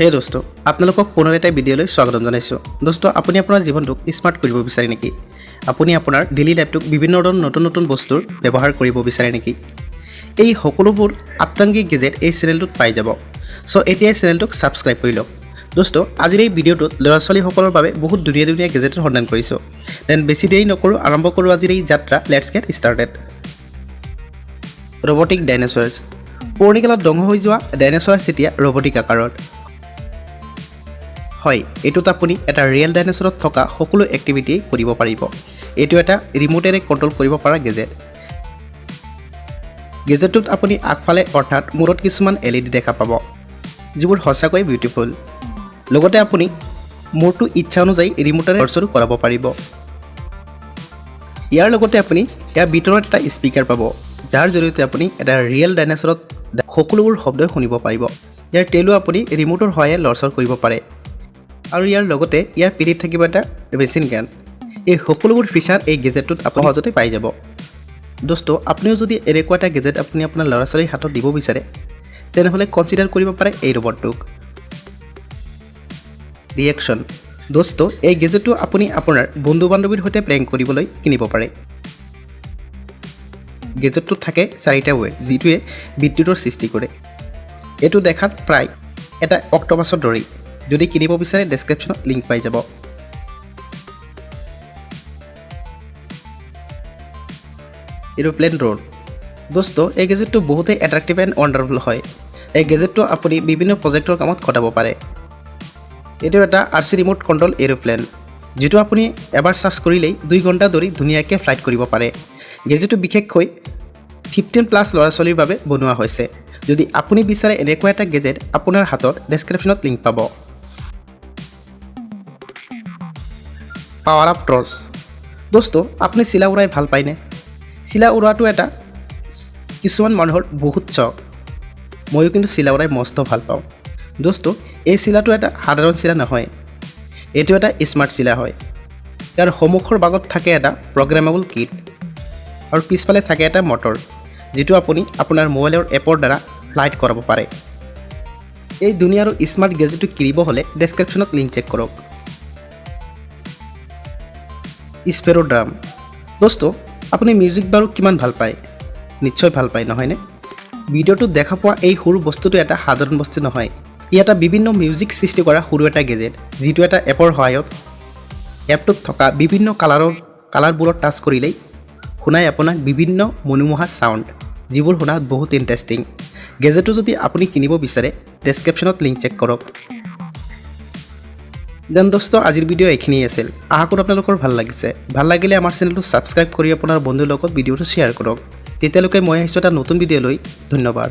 হে দোস্ত, আপোনালোকক পুনৰ এটা ভিডিঅ'লৈ স্বাগতম জনাইছোঁ। দোস্ত, আপুনি আপোনাৰ জীৱনটোক স্মাৰ্ট কৰিব বিচাৰে নেকি? আপুনি আপোনাৰ ডেইলি লাইফটোক বিভিন্ন ধৰণৰ নতুন বস্তুৰ ব্যৱহাৰ কৰিব বিচাৰে নেকি? এই সকলোবোৰ আত্মাংগিক গেজেট এই চেনেলটোত পাই যাব। চ' এতিয়া চেনেলটোক ছাবস্ক্ৰাইব কৰি লওক। দোস্ত, আজিৰ এই ভিডিঅ'টোত ল'ৰা ছোৱালীসকলৰ বাবে বহুত ধুনীয়া গেজেটৰ সন্ধান কৰিছোঁ। দেন বেছি দেৰি নকৰোঁ, আৰম্ভ কৰোঁ আজিৰ এই যাত্ৰা। Let's gate started. ৰবটিক ডাইন'ছৰ্ছ। পুৰণিকালত ধ্বংস হৈ যোৱা ডাইন'ছৰ এতিয়া ৰবটিক আকাৰত। হয়, এইটোত আপুনি এটা ৰিয়েল ডাইন'ছৰত থকা সকলো এক্টিভিটি কৰিব পাৰিব। এইটো এটা ৰিম'টেৰে কণ্ট্ৰল কৰিব পৰা গেজেট। গেজেটটোত আপুনি আগফালে অৰ্থাৎ মূৰত কিছুমান LED দেখা পাব, যিবোৰ সঁচাকৈ বিউটিফুল। লগতে আপুনি মূৰটো ইচ্ছা অনুযায়ী ৰিম'টেৰে কণ্ট্ৰল কৰাব পাৰিব। ইয়াৰ লগতে আপুনি ইয়াৰ ভিতৰত এটা স্পীকাৰ পাব, যাৰ জৰিয়তে আপুনি এটা ৰিয়েল ডাইন'ছৰত সকলোবোৰ শব্দই শুনিব পাৰিব। ইয়াৰ টেইলো আপুনি ৰিম'টৰ সহায়ে লৰচৰ কৰিব পাৰে। আৰু ইয়াৰ লগতে ইয়াৰ পিঠিত থাকিব এটা মেচিন গান। এই সকলোবোৰ ফিচাৰ এই গেজেটটোত আপুনি সহজতে পাই যাব। দোস্ত, আপুনিও যদি এনেকুৱা এটা গেজেট আপুনি আপোনাৰ ল'ৰা ছোৱালীৰ হাতত দিব বিচাৰে, তেনেহ'লে কনচিডাৰ কৰিব পাৰে এই ৰবটটোক। ৰিয়েকশ্যন। দোস্ত, এই গেজেটটো আপুনি আপোনাৰ বন্ধু বান্ধৱীৰ সৈতে প্ৰেংক কৰিবলৈ কিনিব পাৰে। গেজেটটোত থাকে 4টা ৱে, যিটোৱে বিদ্যুতৰ সৃষ্টি কৰে। এইটো দেখাত প্ৰায় এটা অক্টোপাছৰ দৰেই। যদি কিনিব বিচাৰে ডেছক্ৰিপশ্যনত লিংক পাই যাব। Aeroplane road. দোস্ত, এই গেজেটটো বহুতেই এট্ৰেক্টিভ এণ্ড ৱাণ্ডাৰফুল হয়। এই গেজেটটো আপুনি বিভিন্ন প্ৰজেক্টৰ কামত খটাব পাৰে। এইটো এটা RC ৰিম'ট কণ্ট্ৰল এৰোপ্লেন, যিটো আপুনি এবাৰ চাৰ্জ কৰিলেই 2 ঘণ্টা ধৰি ধুনীয়াকৈ ফ্লাইট কৰিব পাৰে। গেজেটটো বিশেষকৈ 15+ ল'ৰা ছোৱালীৰ বাবে বনোৱা হৈছে। যদি আপুনি বিচাৰে এনেকুৱা এটা গেজেট আপোনাৰ হাতত, ডেছক্ৰিপশ্যনত লিংক পাব। Power up torch. দোস্ত, আপুনি চিলা উৰাই ভাল পায়নে? চিলা উৰোৱাটো এটা কিছুমান মানুহৰ বহুত চখ। ময়ো কিন্তু চিলা উৰাই মস্ত ভাল পাওঁ। দোস্ত, এই চিলাটো এটা সাধাৰণ চিলা নহয়, এইটো এটা স্মাৰ্ট চিলা হয়। ইয়াৰ সন্মুখৰ ভাগত থাকে এটা প্ৰগ্ৰেমেবল কিট আৰু পিছফালে থাকে এটা মটৰ, যিটো আপুনি আপোনাৰ মোবাইলৰ এপৰ দ্বাৰা লাইট কৰাব পাৰে। এই ধুনীয়া আৰু স্মাৰ্ট গেজেটটো কিনিব হ'লে ডেছক্ৰিপশ্যনত লিংক চেক কৰক। Sparrow drum. দোস্ত, আপুনি মিউজিক বাৰু কিমান ভাল পায়? নিশ্চয় ভাল পায়, নহয়নে? ভিডিঅ'টোত দেখা পোৱা এই সৰু বস্তুটো এটা সাধাৰণ বস্তু নহয়। ই এটা বিভিন্ন মিউজিক সৃষ্টি কৰা সৰু এটা গেজেট, যিটো এটা এপৰ সহায়ত এপটোত থকা বিভিন্ন কালাৰবোৰত টাচ কৰিলেই শুনাই আপোনাক বিভিন্ন মনোমোহা চাউণ্ড, যিবোৰ শুনাত বহুত ইণ্টাৰেষ্টিং। গেজেটটো যদি আপুনি কিনিব বিচাৰে ডেছক্ৰিপশ্যনত লিংক চেক কৰক। দেন দোস্ত, আজিৰ ভিডিঅ' এইখিনিয়ে আছিল। আশা কৰোঁ আপোনালোকৰ ভাল লাগিছে। ভাল লাগিলে আমাৰ চেনেলটো ছাবস্ক্ৰাইব কৰি আপোনাৰ বন্ধুৰ লগত ভিডিঅ'টো শ্বেয়াৰ কৰক। তেতিয়ালৈকে মই আহিছোঁ এটা নতুন ভিডিঅ' লৈ। ধন্যবাদ।